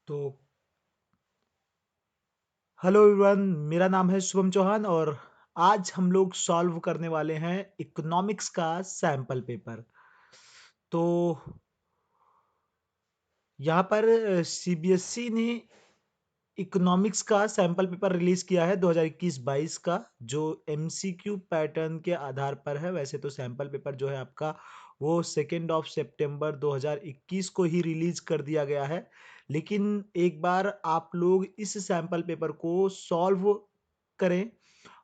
तो hello everyone, मेरा नाम है शुभम चौहान और आज हम लोग सॉल्व करने वाले हैं इकोनॉमिक्स का सैंपल पेपर। तो यहाँ पर सीबीएसई ने इकोनॉमिक्स का सैंपल पेपर रिलीज किया है 2021-22 का, जो एमसीक्यू पैटर्न के आधार पर है। वैसे तो सैंपल पेपर जो है आपका वो 2 सितंबर 2021 को ही रिलीज कर दिया गया है, लेकिन एक बार आप लोग इस सैंपल पेपर को सॉल्व करें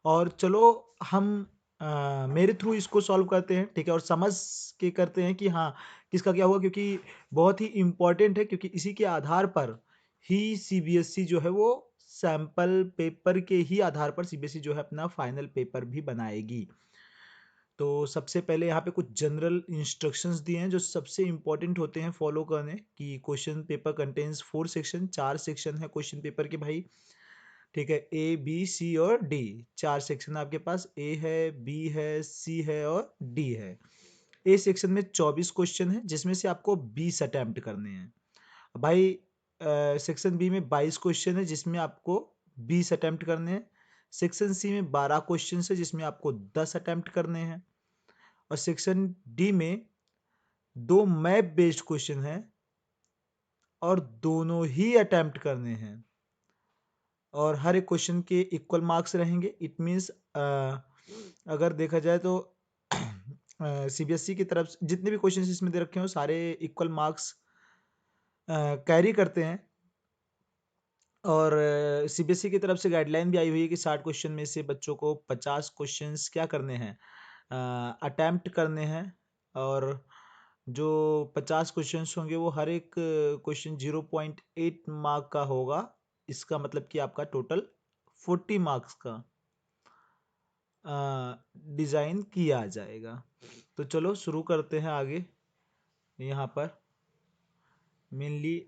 और चलो हम मेरे थ्रू इसको सॉल्व करते हैं, ठीक है, और समझ के करते हैं कि हाँ किसका क्या हुआ, क्योंकि बहुत ही इम्पोर्टेंट है, क्योंकि इसी के आधार पर ही सीबीएसई जो है वो सैंपल पेपर के ही आधार पर सीबीएसई जो है अपना फाइनल पेपर भी बनाएगी। तो सबसे पहले यहाँ पे कुछ जनरल इंस्ट्रक्शंस दिए हैं जो सबसे इंपॉर्टेंट होते हैं फॉलो करने, कि question paper contains 4 section, 4 section है क्वेश्चन पेपर के भाई, ठीक है। ए बी सी और डी, 4 सेक्शन आपके पास, ए है, बी है, सी है और डी है। ए सेक्शन में 24 क्वेश्चन है जिसमें से आपको 20 अटेम्प्ट करने हैं भाई। सेक्शन बी में 22 क्वेश्चन है जिसमें आपको 20 अटेम्प्ट करने हैं। सेक्शन सी में 12 क्वेश्चन है जिसमें आपको 10 अटेम्प्ट करने हैं। और सेक्शन डी में 2 मैप बेस्ड क्वेश्चन है और दोनों ही अटेम्प्ट करने हैं, और हर एक क्वेश्चन के इक्वल मार्क्स रहेंगे। इट मीन्स अगर देखा जाए तो सीबीएसई की तरफ से जितने भी क्वेश्चन इसमें दे रखे हो सारे इक्वल मार्क्स कैरी करते हैं। और सीबीएसई की तरफ से गाइडलाइन भी आई हुई है कि 60 क्वेश्चन में से बच्चों को 50 क्वेश्चंस क्या करने हैं, अटेम्प्ट करने हैं। और जो 50 क्वेश्चंस होंगे वो हर एक क्वेश्चन 0.8 मार्क का होगा। इसका मतलब कि आपका टोटल 40 मार्क्स का डिज़ाइन किया जाएगा। तो चलो शुरू करते हैं आगे। यहाँ पर मेनली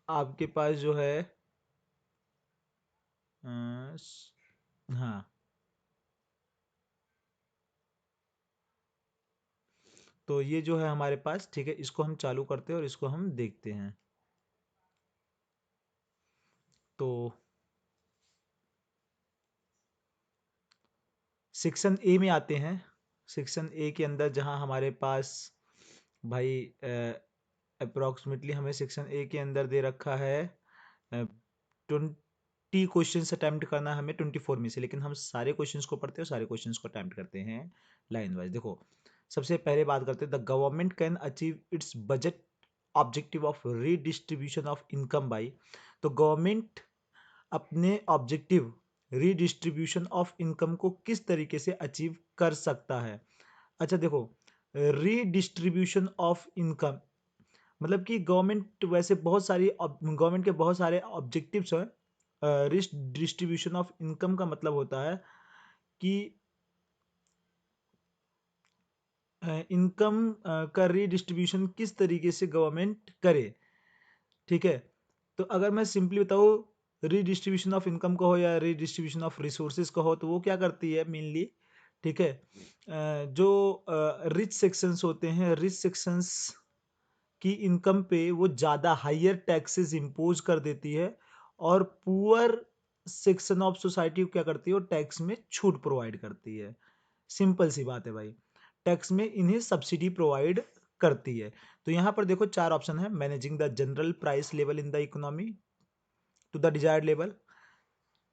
आपके पास जो है हाँ, तो ये जो है हमारे पास, ठीक है, इसको हम चालू करते हैं और इसको हम देखते हैं। तो सेक्शन ए में आते हैं। सेक्शन ए के अंदर जहां हमारे पास भाई अप्रोक्सीमेटली हमें सेक्शन ए के अंदर दे रखा है 20 क्वेश्चन अटैम्प्ट करना है हमें 24 में से, लेकिन हम सारे क्वेश्चंस को पढ़ते हैं और सारे क्वेश्चंस को अटैम्प्ट करते हैं लाइन वाइज। देखो, सबसे पहले बात करते हैं, the government can achieve it's budget objective of redistribution of income by. तो गवर्नमेंट अपने ऑब्जेक्टिव रीडिस्ट्रीब्यूशन ऑफ इनकम को किस तरीके से अचीव कर सकता है। अच्छा देखो, रीडिस्ट्रीब्यूशन ऑफ इनकम मतलब कि गवर्नमेंट वैसे बहुत सारी गवर्नमेंट के बहुत सारे ऑब्जेक्टिव्स हैं। डिस्ट्रीब्यूशन ऑफ इनकम का मतलब होता है कि इनकम का रीडिस्ट्रीब्यूशन किस तरीके से गवर्नमेंट करे, ठीक है। तो अगर मैं सिंपली बताऊँ, रीडिस्ट्रीब्यूशन ऑफ इनकम का हो या रीडिस्ट्रीब्यूशन ऑफ रिसोर्सेज का हो, तो वो क्या करती है मेनली, ठीक है, जो रिच सेक्शंस होते हैं, रिच सेक्शंस की इनकम पे वो ज़्यादा हायर टैक्सेस इम्पोज कर देती है, और पुअर सेक्शन ऑफ सोसाइटी को क्या करती है, वो टैक्स में छूट प्रोवाइड करती है। सिंपल सी बात है भाई, टैक्स में इन्हें सब्सिडी प्रोवाइड करती है। तो यहाँ पर देखो 4 ऑप्शन है, managing the general price level in the economy to the desired level,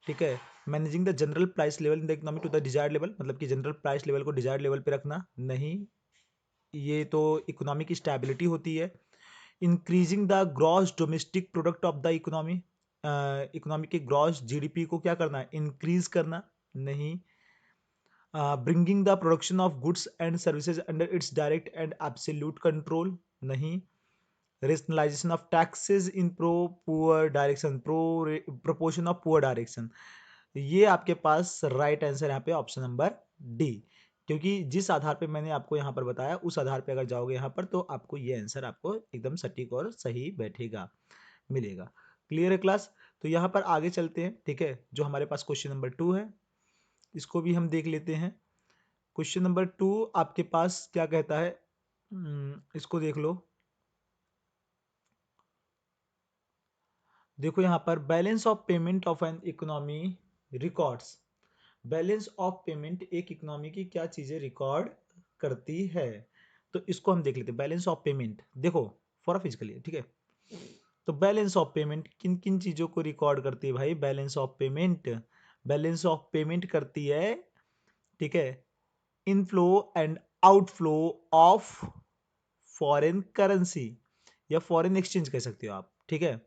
ठीक है। Managing the general price level in the economy to the desired level, मतलब कि जनरल प्राइस लेवल को डिजायर्ड लेवल पे रखना नहीं, ये तो इकोनॉमी की स्टेबिलिटी होती है। Increasing the gross domestic product of the economy, economy के ग्रॉस जीडीपी को क्या करना है, इंक्रीज करना नहीं। Bringing the production of goods and services under its direct and absolute control नहीं। Rationalisation of taxes in pro poor direction, proportion of poor direction, ये आपके पास राइट आंसर यहाँ पे ऑप्शन नंबर डी। क्योंकि जिस आधार पे मैंने आपको यहाँ पर बताया उस आधार पे अगर जाओगे यहाँ पर तो आपको ये आंसर आपको एकदम सटीक और सही बैठेगा, मिलेगा। क्लियर है क्लास? तो यहाँ पर आगे चलते हैं, ठीक है। जो हमारे पास क्वेश्चन नंबर 2 है इसको भी हम देख लेते हैं। क्वेश्चन नंबर 2 आपके पास क्या कहता है, इसको देख लो। देखो यहाँ पर balance of payment of an economy records. Balance of payment एक इकोनॉमी की क्या चीजें रिकॉर्ड करती है, तो इसको हम देख लेते हैं। बैलेंस ऑफ पेमेंट देखो फॉर फिजिकली, ठीक है। तो बैलेंस ऑफ पेमेंट किन किन चीजों को रिकॉर्ड करती है भाई? Balance of payment, balance of payment करती है, ठीक है, inflow and outflow of foreign currency या फॉरेन एक्सचेंज कह सकते हो आप, ठीक है।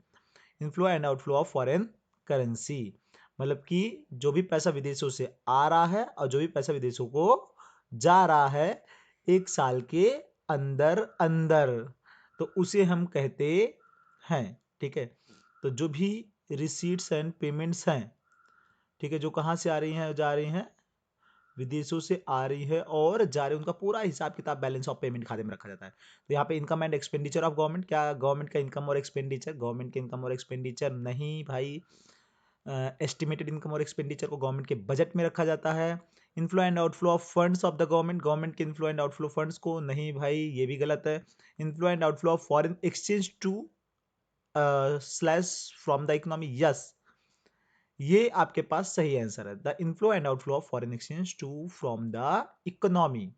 Inflow and outflow of foreign currency मतलब कि जो भी पैसा विदेशों से आ रहा है और जो भी पैसा विदेशों को जा रहा है एक साल के अंदर अंदर, तो उसे हम कहते हैं, ठीक है। तो जो भी रिसीट्स एंड पेमेंट्स हैं, ठीक है, जो कहाँ से आ रही हैं, जा रही हैं, विदेशों से आ रही है और जा रही है, उनका पूरा हिसाब किताब बैलेंस ऑफ पेमेंट खाते में रखा जाता है। तो यहाँ पे income and expenditure of government, क्या गवर्नमेंट का इनकम और एक्सपेंडिचर, गवर्नमेंट के इनकम और एक्सपेंडिचर नहीं भाई, एस्टिमेटेड इनकम और एक्सपेंडिचर को गवर्नमेंट के बजट में रखा जाता है। Inflow and outflow of funds of the government, government के इनफ्लो एंड आउटफ्लो फंड्स को नहीं भाई, ये भी गलत है। Inflow and outflow of foreign exchange to slash from the economy, yes, ये आपके पास सही आंसर है। The inflow and outflow of foreign exchange to from the economy,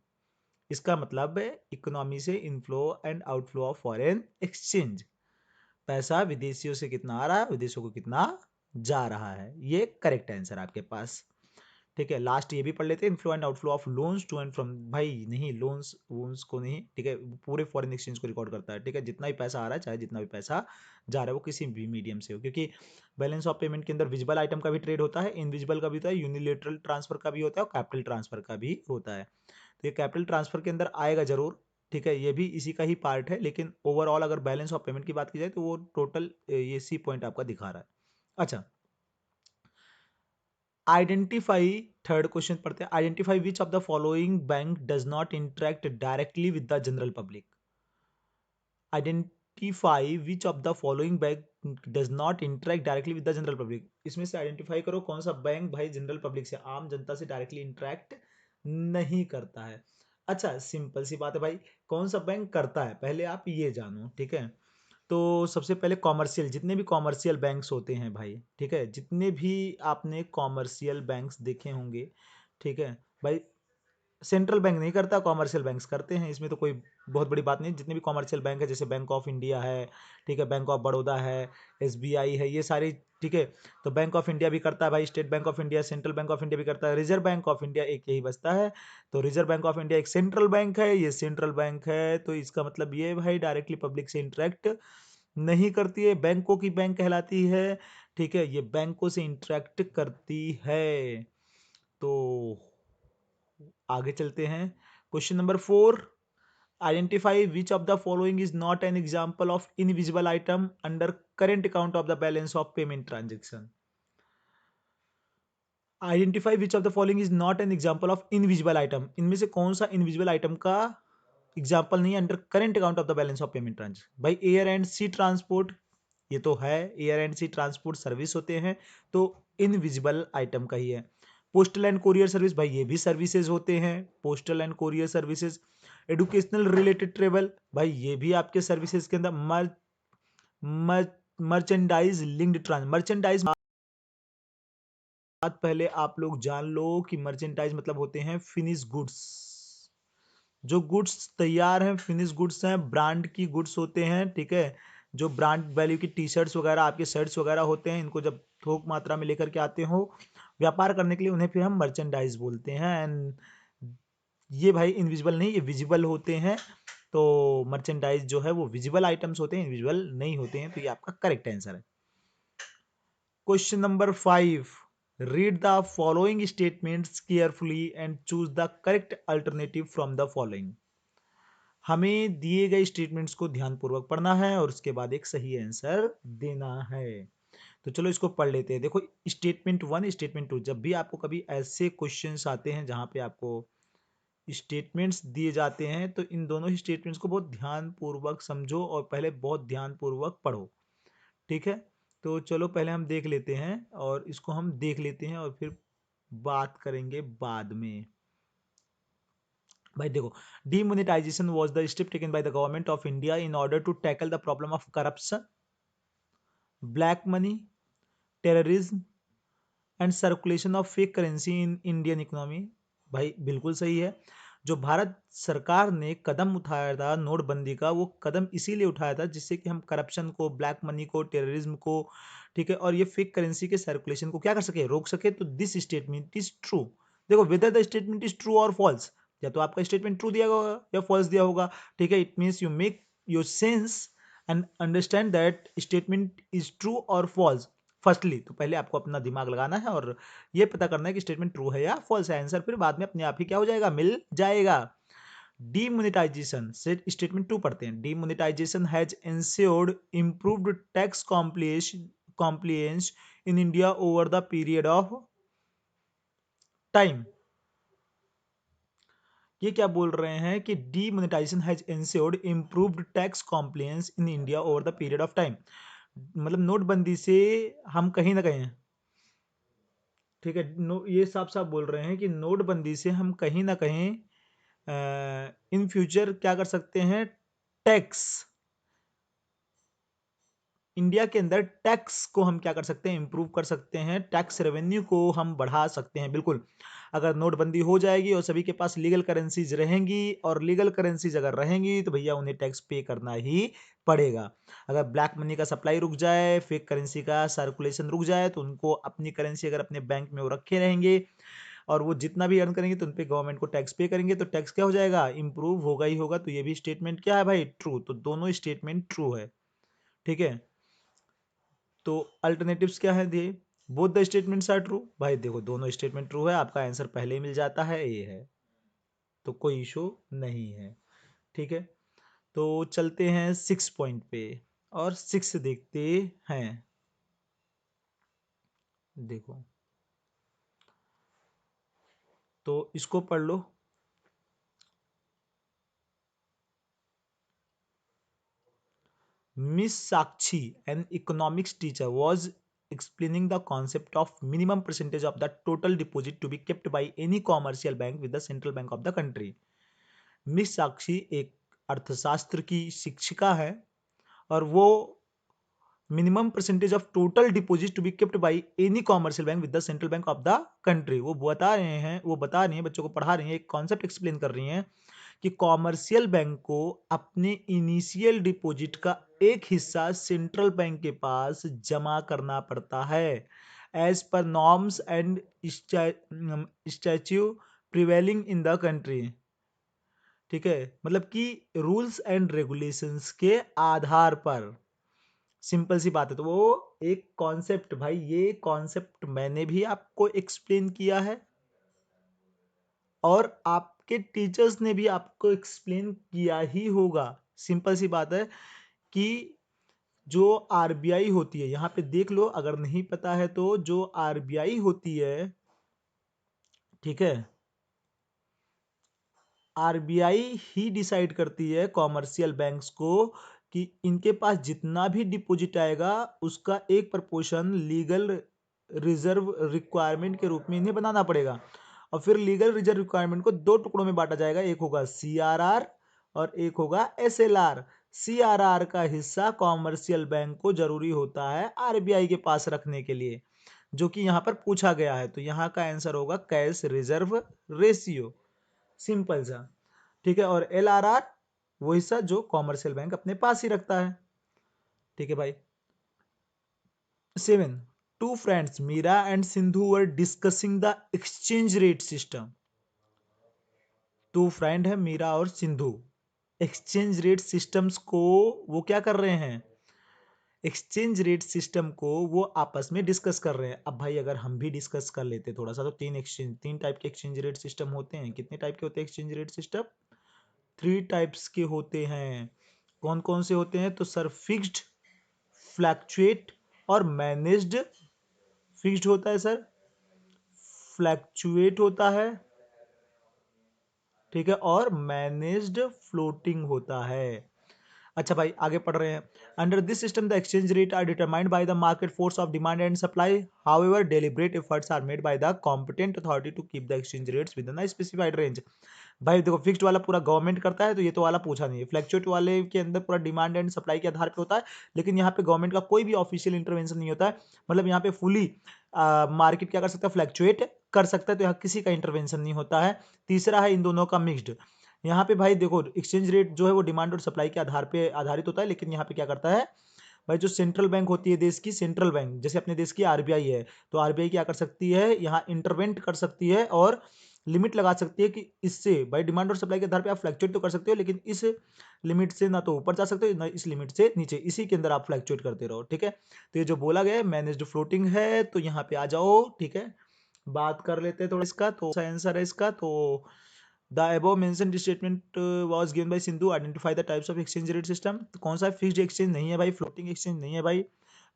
इसका मतलब है इकोनॉमी से inflow and outflow of foreign exchange, पैसा विदेशियों से कितना आ रहा है, विदेशों को कितना जा रहा है, ये करेक्ट आंसर आपके पास, ठीक है। लास्ट ये भी पढ़ लेते हैं, inflow and outflow of loans to and from, भाई नहीं, लोन्स वोन्स को नहीं, ठीक है, पूरे फॉरेन एक्सचेंज को रिकॉर्ड करता है, ठीक है। जितना भी पैसा आ रहा है, चाहे जितना भी पैसा जा रहा है, वो किसी भी मीडियम से हो, क्योंकि बैलेंस ऑफ पेमेंट के अंदर विजिबल आइटम का भी ट्रेड होता है, इनविजिबल का भी होता है, यूनिलेटरल ट्रांसफर का भी होता है और कैपिटल ट्रांसफर का भी होता है। तो ये कैपिटल ट्रांसफर के अंदर आएगा जरूर, ठीक है, ये भी इसी का ही पार्ट है, लेकिन ओवरऑल अगर बैलेंस ऑफ पेमेंट की बात की जाए तो वो टोटल ये सी पॉइंट आपका दिखा रहा है। अच्छा, आइडेंटिफाई, थर्ड क्वेश्चन पढ़ते हैं। Identify which of the following bank does not interact directly with the general public. Identify which of the following bank does not interact directly with the general public, इसमें से identify करो कौन सा bank भाई general public से, आम जनता से directly interact नहीं करता है। अच्छा, सिंपल सी बात है भाई, कौन सा बैंक करता है पहले आप ये जानो, ठीक है। तो सबसे पहले कॉमर्शियल, जितने भी कॉमर्शियल बैंक्स होते हैं भाई, ठीक है, जितने भी आपने कॉमर्शियल बैंक्स देखे होंगे, ठीक है भाई, सेंट्रल बैंक नहीं करता, कॉमर्शियल बैंक्स करते हैं, इसमें तो कोई बहुत बड़ी बात नहीं। जितने भी कॉमर्शियल बैंक है, जैसे बैंक ऑफ इंडिया है, ठीक है, बैंक ऑफ बड़ौदा है, एसबीआई है, ये सारी, ठीक है। तो बैंक ऑफ इंडिया भी करता है भाई, state bank of India, central bank of India भी करता है, रिजर्व बैंक ऑफ इंडिया एक यही बचता है। तो रिजर्व बैंक ऑफ इंडिया एक सेंट्रल बैंक है, ये सेंट्रल बैंक है, तो इसका मतलब ये भाई डायरेक्टली पब्लिक से इंटरेक्ट नहीं करती है, बैंकों की बैंक कहलाती है, ठीक है, ये बैंकों से इंटरेक्ट करती है। तो आगे चलते हैं, question number 4, identify which of the following is not an example of invisible item under current account of the balance of payment transaction. Identify which of the following is not an example of invisible item, इनमें से कौन सा invisible item का example नहीं है under current account of the balance of payment transaction. भाई air and sea transport, ये तो है, air and sea transport service होते हैं, तो इनविजिबल आइटम का ही है। पोस्टल एंड कोरियर सर्विस, भाई ये भी सर्विसेज होते हैं, postal and courier services. Educational related travel, भाई ये भी आपके सर्विसेज के अंदर। मर्चेंडाइज लिंक्ड ट्रांस, मर्चेंडाइज बात पहले आप लोग जान लो कि मर्चेंडाइज मतलब होते हैं फिनिश गुड्स, जो गुड्स तैयार हैं, फिनिश गुड्स हैं, ब्रांड की गुड्स होते हैं, ठीक है। जो ब्रांड वैल्यू की टी शर्ट्स वगैरह, आपके शर्ट्स वगैरह होते हैं, इनको जब थोक मात्रा में लेकर के आते हो व्यापार करने के लिए, उन्हें फिर हम मर्चेंडाइज बोलते हैं। एंड ये भाई इनविजिबल नहीं, ये विजिबल होते हैं। तो मर्चेंडाइज जो है वो विजिबल आइटम्स होते हैं, इनविजिबल नहीं होते हैं, तो ये आपका करेक्ट आंसर है। Question number 5, read the following statements carefully and choose the correct alternative from the following. हमें दिए गए स्टेटमेंट्स को ध्यानपूर्वक पढ़ना है और उसके बाद एक सही आंसर देना है। तो चलो इसको पढ़ लेते हैं। देखो, स्टेटमेंट 1, स्टेटमेंट 2, जब भी आपको कभी ऐसे क्वेश्चंस आते हैं जहां पे आपको स्टेटमेंट्स दिए जाते हैं, तो इन दोनों ही स्टेटमेंट्स को बहुत ध्यानपूर्वक समझो और पहले बहुत ध्यानपूर्वक पढ़ो, ठीक है। तो चलो पहले हम देख लेते हैं और इसको हम देख लेते हैं और फिर बात करेंगे बाद में। भाई देखो, demonetization was the step taken by the government of India in order to tackle the problem of corruption. Black money, terrorism and circulation of fake currency in Indian economy. भाई बिल्कुल सही है। जो भारत सरकार ने कदम उठाया था नोटबंदी का, वो कदम इसीलिए उठाया था जिससे कि हम करप्शन को, ब्लैक मनी को, टेररिज्म को, ठीक है, और ये फेक करेंसी के सर्कुलेशन को क्या कर सके, रोक सके। तो दिस स्टेटमेंट इज ट्रू। देखो whether the statement is true और फॉल्स, या तो आपका स्टेटमेंट ट्रू दिया होगा या फॉल्स दिया होगा, ठीक है। It means you make your sense and understand that statement is true और फॉल्स। फर्स्टली तो पहले आपको अपना दिमाग लगाना है और ये पता करना है कि स्टेटमेंट ट्रू है या फॉल्स है। आंसर फिर बाद में अपने आप ही क्या हो जाएगा, मिल जाएगा। डीमोनेटाइजेशन से स्टेटमेंट टू पढ़ते हैं। Demonetization has ensured improved tax compliance in India over the period of time. ये क्या बोल रहे हैं कि demonetization has ensured improved tax compliance in India over the period of time. मतलब नोटबंदी से हम कहीं ना कहीं, ठीक है, ये साफ साफ बोल रहे हैं कि नोटबंदी से हम कहीं ना कहीं इन फ्यूचर क्या कर सकते हैं, टैक्स, इंडिया के अंदर टैक्स को हम क्या कर सकते हैं, इंप्रूव कर सकते हैं, टैक्स रेवेन्यू को हम बढ़ा सकते हैं। बिल्कुल, अगर नोटबंदी हो जाएगी और सभी के पास लीगल करेंसीज रहेंगी, और लीगल करेंसीज अगर रहेंगी तो भैया उन्हें टैक्स पे करना ही पड़ेगा। अगर ब्लैक मनी का सप्लाई रुक जाए, फेक करेंसी का सर्कुलेशन रुक जाए, तो उनको अपनी करेंसी अगर अपने बैंक में वो रखे रहेंगे और वो जितना भी अर्न करेंगे तो उन पे गवर्नमेंट को टैक्स पे करेंगे, तो टैक्स क्या हो जाएगा, इंप्रूव होगा ही होगा। तो ये भी स्टेटमेंट क्या है भाई, ट्रू। तो दोनों स्टेटमेंट ट्रू है, ठीक है। तो अल्टरनेटिव्स क्या है दिए, both the statements are true. भाई देखो दोनों स्टेटमेंट ट्रू है, आपका आंसर पहले ही मिल जाता है, ये है, तो कोई इशू नहीं है, ठीक है। तो चलते हैं 6 पॉइंट पे और 6 देखते हैं। देखो तो इसको पढ़ लो। Miss Sakshi, an economics teacher, was explaining the concept of minimum percentage of the total deposit to be kept by any commercial bank with the central bank of the country. Miss Sakshi एक अर्थशास्त्र की शिक्षिका है और वो minimum percentage of total deposit to be kept by any commercial bank with the central bank of the country, वो बता रही हैं, बच्चों को पढ़ा रही हैं, एक कॉन्सेप्ट एक्सप्लेन कर रही हैं कि कॉमर्शियल बैंक को अपने इनिशियल डिपॉजिट का एक हिस्सा सेंट्रल बैंक के पास जमा करना पड़ता है as per norms and statue prevailing in the country, ठीक है, मतलब कि रूल्स एंड रेगुलेशंस के आधार पर। सिंपल सी बात है। तो वो एक कॉन्सेप्ट, भाई ये कॉन्सेप्ट मैंने भी आपको एक्सप्लेन किया है और आपके टीचर्स ने भी आपको एक्सप्लेन किया ही होगा। सिंपल सी बात है कि जो आरबीआई होती है, यहाँ पे देख लो अगर नहीं पता है तो, जो आरबीआई होती है, ठीक है, आरबीआई ही डिसाइड करती है कॉमर्शियल बैंक्स को कि इनके पास जितना भी डिपॉजिट आएगा उसका एक प्रपोर्शन लीगल रिजर्व रिक्वायरमेंट के रूप में इन्हें बनाना पड़ेगा। और फिर लीगल रिजर्व रिक्वायरमेंट को दो टुकड़ों में बांटा जाएगा, एक होगा सीआरआर और एक होगा एसएलआर। सीआरआर का हिस्सा कॉमर्शियल बैंक को जरूरी होता है आरबीआई के पास रखने के लिए, जो कि यहाँ पर पूछा गया है। तो यहाँ का आंसर होगा कैश रिजर्व रेशियो, सिंपल सा, ठीक है। और एल आर आर वो हिस्सा जो कॉमर्शियल बैंक अपने पास ही रखता है, ठीक है भाई। 7, two friends Meera and Sindhu were discussing the exchange rate system. Two friend है मीरा और सिंधु, एक्सचेंज रेट सिस्टम्स को वो क्या कर रहे हैं, एक्सचेंज रेट सिस्टम को वो आपस में डिस्कस कर रहे हैं। अब भाई अगर हम भी डिस्कस कर लेते थोड़ा सा, तो तीन टाइप के एक्सचेंज रेट सिस्टम होते हैं। कितने टाइप के होते हैं एक्सचेंज रेट सिस्टम, 3 टाइप्स के होते हैं। कौन कौन से होते हैं, तो सर फिक्स्ड, फ्लैक्चुएट और मैनेज्ड। फिक्स्ड होता है सर, फ्लैक्चुएट होता है, ठीक है, और मैनेज्ड फ्लोटिंग होता है। अच्छा भाई आगे पढ़ रहे हैं। Under this system the exchange rate are determined by the market force of demand and supply, however deliberate efforts are made by the competent authority to keep the exchange rates within a specified range. भाई देखो fixed वाला पूरा government करता है, तो ये तो वाला पूछा नहीं है। फ्लैक्चुएट वाले के अंदर पूरा डिमांड एंड सप्लाई के आधार पे होता है, लेकिन यहाँ पे गवर्नमेंट का कोई भी ऑफिशियल इंटरवेंशन नहीं होता है। मतलब यहाँ पे फुली मार्केट क्या कर सकता है, फ्लैक्चुएट कर सकता है, तो यहाँ किसी का इंटरवेंशन नहीं होता है। तीसरा है इन दोनों का मिक्स्ड। यहाँ पे भाई देखो एक्सचेंज रेट जो है वो डिमांड और सप्लाई के आधार पे आधारित होता है, लेकिन यहाँ पे क्या करता है भाई, जो सेंट्रल बैंक होती है देश की, सेंट्रल बैंक जैसे अपने देश की आरबीआई है, तो आरबीआई क्या कर सकती है, यहाँ इंटरवेंट कर सकती है और लिमिट लगा सकती है कि इससे भाई डिमांड और सप्लाई के आधार पे आप फ्लैक्चुएट तो कर सकते हो, लेकिन इस लिमिट से ना तो ऊपर जा सकते हो ना इस लिमिट से नीचे, इसी के अंदर आप फ्लैक्चुएट करते रहो। ठीक है, तो ये जो बोला गया है मैनेज्ड फ्लोटिंग है, तो यहाँ पे आ जाओ। ठीक है, बात कर लेते हैं थोड़ा इसका, तो आंसर है इसका। तो the above mentioned statement was given by Sindhu, identify the types of exchange rate system। तो कौन सा फिक्स्ड एक्सचेंज नहीं है भाई, फ्लोटिंग एक्सचेंज नहीं है भाई,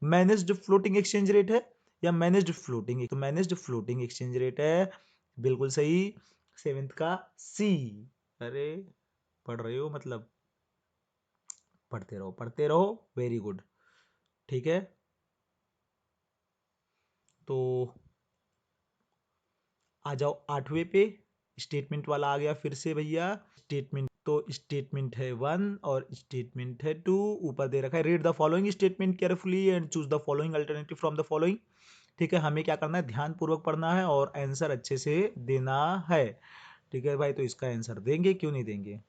मैनेज्ड फ्लोटिंग एक्सचेंज रेट है या मैनेज्ड फ्लोटिंग, तो मैनेज्ड फ्लोटिंग एक्सचेंज रेट है, बिल्कुल सही। सेवेंथ का सी। अरे पढ़ रहे हो मतलब, पढ़ते रहो, वेरी गुड। ठीक है, तो आ जाओ आठवें पे। स्टेटमेंट वाला आ गया फिर से भैया। स्टेटमेंट तो स्टेटमेंट है 1 और स्टेटमेंट है 2, ऊपर दे रखा है read the following statement carefully and choose the following alternative from the following. ठीक है, हमें क्या करना है, ध्यान पूर्वक पढ़ना है और आंसर अच्छे से देना है। ठीक है भाई, तो इसका आंसर देंगे, क्यों नहीं देंगे।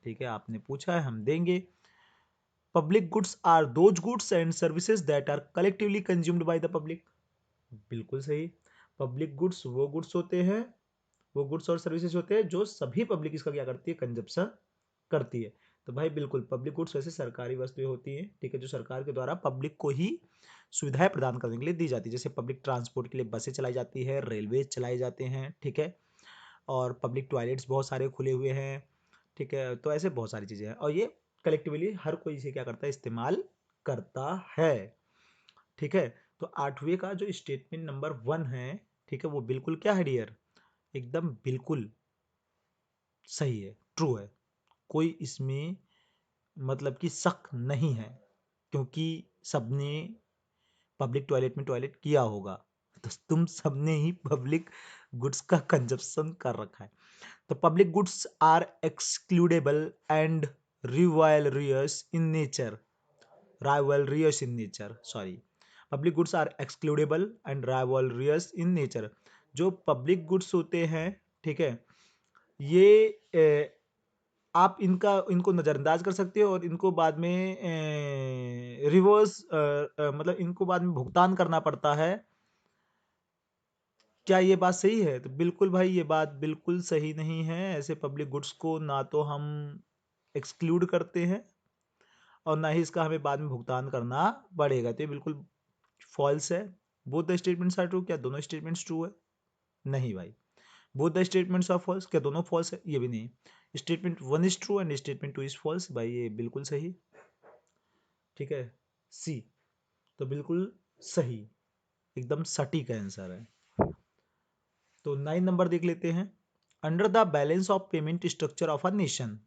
ठीक है, आपने पूछा है, हम देंगे। Public goods are those goods and services that are collectively consumed by the public, बिल्कुल सही। पब्लिक गुड्स वो गुड्स होते हैं, वो गुड्स और सर्विसेज होते हैं जो सभी पब्लिक इसका क्या करती है, कंजप्शन करती है। तो भाई बिल्कुल पब्लिक गुड्स वैसे सरकारी वस्तुएं होती हैं, ठीक है, जो सरकार के द्वारा पब्लिक को ही सुविधाएं प्रदान करने के लिए दी जाती है। जैसे पब्लिक ट्रांसपोर्ट के लिए बसें चलाई जाती है, रेलवे चलाए जाते हैं, ठीक है, और पब्लिक टॉयलेट्स बहुत सारे खुले हुए हैं। ठीक है, तो ऐसे बहुत सारी चीज़ें हैं और ये कलेक्टिवली हर कोई इसे क्या करता है, इस्तेमाल करता है। ठीक है, तो आठवें का जो स्टेटमेंट नंबर 1 है, ठीक है, वो बिल्कुल क्या है डियर, एकदम बिल्कुल सही है, ट्रू है, कोई इसमें मतलब कि शक नहीं है, क्योंकि सबने पब्लिक टॉयलेट में टॉयलेट किया होगा, तो तुम सबने ही पब्लिक गुड्स का कंजप्शन कर रखा है। तो public goods are excludable and rivalrous in nature, rivalrous in nature, sorry, public goods are excludable and rivalrous in nature. जो पब्लिक गुड्स होते हैं, ठीक है, ये आप इनको नज़रअंदाज कर सकते हो और इनको बाद में रिवर्स मतलब इनको बाद में भुगतान करना पड़ता है। क्या ये बात सही है? तो बिल्कुल भाई, ये बात बिल्कुल सही नहीं है। ऐसे पब्लिक गुड्स को ना तो हम एक्सक्लूड करते हैं और ना ही इसका हमें बाद में भुगतान करना पड़ेगा, तो ये बिल्कुल फॉल्स है। Both the statements are true, क्या दोनों स्टेटमेंट्स ट्रू है? नहीं भाई। Both the statements are false, क्या दोनों फॉल्स है? ये भी नहीं। Statement 1 is true and statement 2 is false, भाई ये बिल्कुल सही। ठीक है, सी तो बिल्कुल सही, एकदम सटीक आंसर है। तो 9 नंबर देख लेते हैं। Under the balance of payment structure of a nation,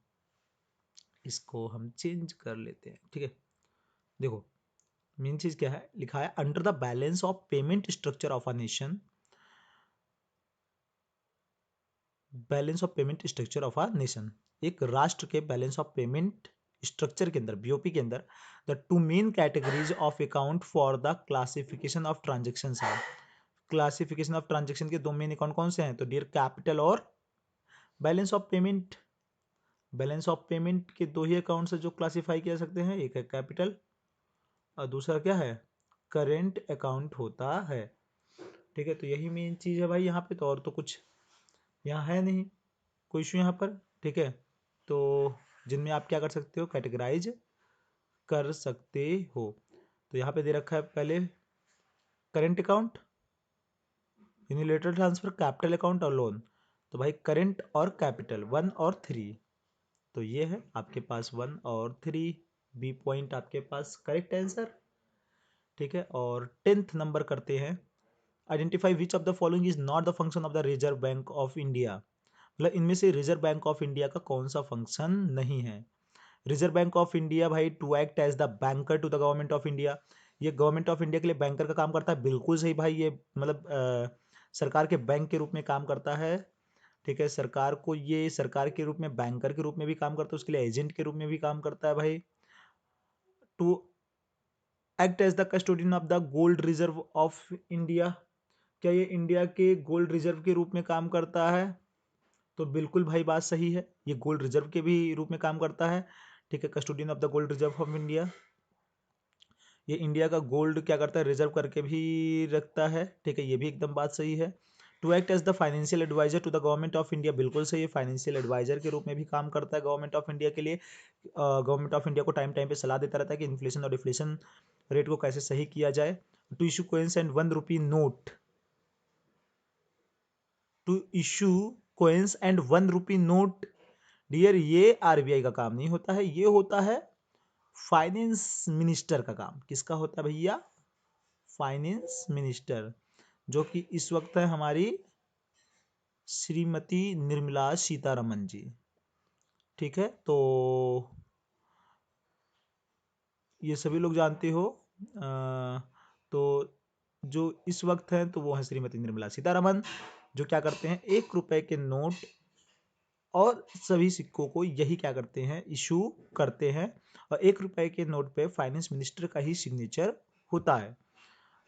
इसको हम चेंज कर लेते हैं। ठीक है, देखो मेन चीज क्या है, लिखा है under the balance of payment structure of a nation, balance of payment structure of a nation, एक राष्ट्र के बैलेंस ऑफ पेमेंट स्ट्रक्चर के अंदर, बीओपी के अंदर, the two main categories of account for the classification of transaction है। Classification of transaction के दो मेन अकाउंट कौन से हैं, तो डियर कैपिटल और balance of payment. Balance of payment के दो ही अकाउंट से जो क्लासिफाई किया सकते हैं, एक है कैपिटल और दूसरा क्या है, करेंट अकाउंट होता है। ठीक है, तो यही मेन चीज है भाई यहाँ पे, तो और तो कुछ यहाँ है नहीं कोई इशू यहाँ पर। ठीक है, तो जिनमें आप क्या कर सकते हो, कैटेगराइज कर सकते हो। तो यहाँ पे दे रखा है पहले current account, unilateral transfer, capital account और लोन। तो भाई करेंट और कैपिटल 1 और 3, तो ये है आपके पास 1 और 3, बी पॉइंट आपके पास करेक्ट आंसर। ठीक है, और 10th नंबर करते हैं। Identify which of the following is not the function of the reserve Bank of India, मतलब इनमें से रिजर्व बैंक ऑफ इंडिया का कौन सा फंक्शन नहीं है। रिजर्व बैंक ऑफ इंडिया भाई to act as the banker to the government of India, ये गवर्नमेंट ऑफ इंडिया के लिए बैंकर का काम करता है, बिल्कुल सही भाई, ये मतलब सरकार के बैंक के रूप में काम करता है। ठीक है, सरकार को ये सरकार के रूप में, बैंकर के रूप में भी काम करता है, उसके लिए एजेंट के रूप में भी काम करता है भाई। To act as the custodian of the gold reserve of India, क्या ये इंडिया के गोल्ड रिजर्व के रूप में काम करता है? तो बिल्कुल भाई बात सही है, ये गोल्ड रिजर्व के भी रूप में काम करता है। ठीक है, custodian of the gold reserve of India, ये इंडिया का गोल्ड क्या करता है, रिजर्व करके भी रखता है। ठीक है, ये भी एकदम बात सही है। To act as the financial advisor to the government of India, बिल्कुल सही है, फाइनेंशियल एडवाइजर के रूप में भी काम करता है गवर्नमेंट ऑफ इंडिया के लिए। गवर्नमेंट ऑफ इंडिया को टाइम टाइम पे सलाह देता रहता है कि इन्फ्लेशन और डिफ्लेशन रेट को कैसे सही किया जाए। To issue coins and 1 rupee note, to issue coins and 1 rupee note, dear ये आरबीआई का काम नहीं होता है, ये होता है फाइनेंस मिनिस्टर का काम। किसका होता है भैया? फाइनेंस मिनिस्टर, जो कि इस वक्त है हमारी श्रीमती निर्मला सीतारमन जी। ठीक है, तो ये सभी लोग जानते हो। तो जो इस वक्त है तो वो है श्रीमती निर्मला सीतारमन, जो क्या करते हैं, 1 रुपए के नोट और सभी सिक्कों को यही क्या करते हैं, इशू करते हैं। और 1 रुपए के नोट पे फाइनेंस मिनिस्टर का ही सिग्नेचर होता है,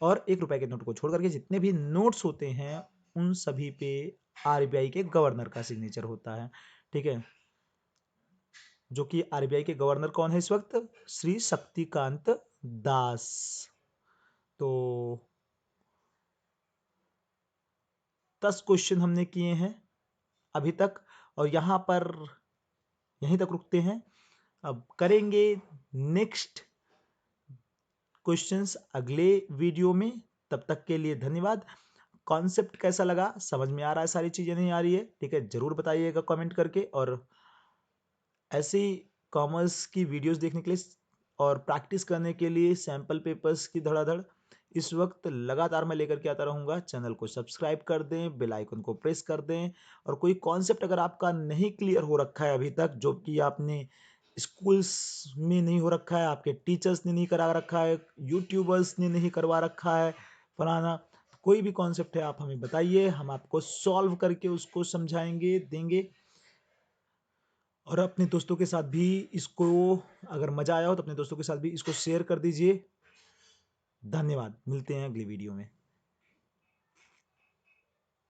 और 1 रुपए के नोट को छोड़ करके जितने भी नोट्स होते हैं उन सभी पे आरबीआई के गवर्नर का सिग्नेचर होता है। ठीक है, जो कि आरबीआई के गवर्नर कौन है इस वक्त? श्री शक्तिकांत दास। तो 10 क्वेश्चन हमने किए हैं अभी तक, और यहाँ पर यहीं तक रुकते हैं। अब करेंगे नेक्स्ट क्वेश्चंस अगले वीडियो में। तब तक के लिए धन्यवाद। कॉन्सेप्ट कैसा लगा, समझ में आ रहा है, सारी चीजें नहीं आ रही है? ठीक है, जरूर बताइएगा कमेंट करके। और ऐसी कॉमर्स की वीडियोस देखने के लिए और प्रैक्टिस करने के लिए सैंपल पेपर्स की धड़ाधड़ इस वक्त लगातार मैं लेकर के आता रहूँगा। चैनल को सब्सक्राइब कर दें, बेल आइकन को प्रेस कर दें। और कोई कॉन्सेप्ट अगर आपका नहीं क्लियर हो रखा है अभी तक, जो कि आपने स्कूल्स में नहीं हो रखा है, आपके टीचर्स ने नहीं करा रखा है, यूट्यूबर्स ने नहीं करवा रखा है, फलाना कोई भी कॉन्सेप्ट है आप हमें बताइए, हम आपको सॉल्व करके उसको समझाएंगे, देंगे। और अपने दोस्तों के साथ भी इसको, अगर मजा आया हो तो अपने दोस्तों के साथ भी इसको शेयर कर दीजिए। धन्यवाद, मिलते हैं अगली वीडियो में।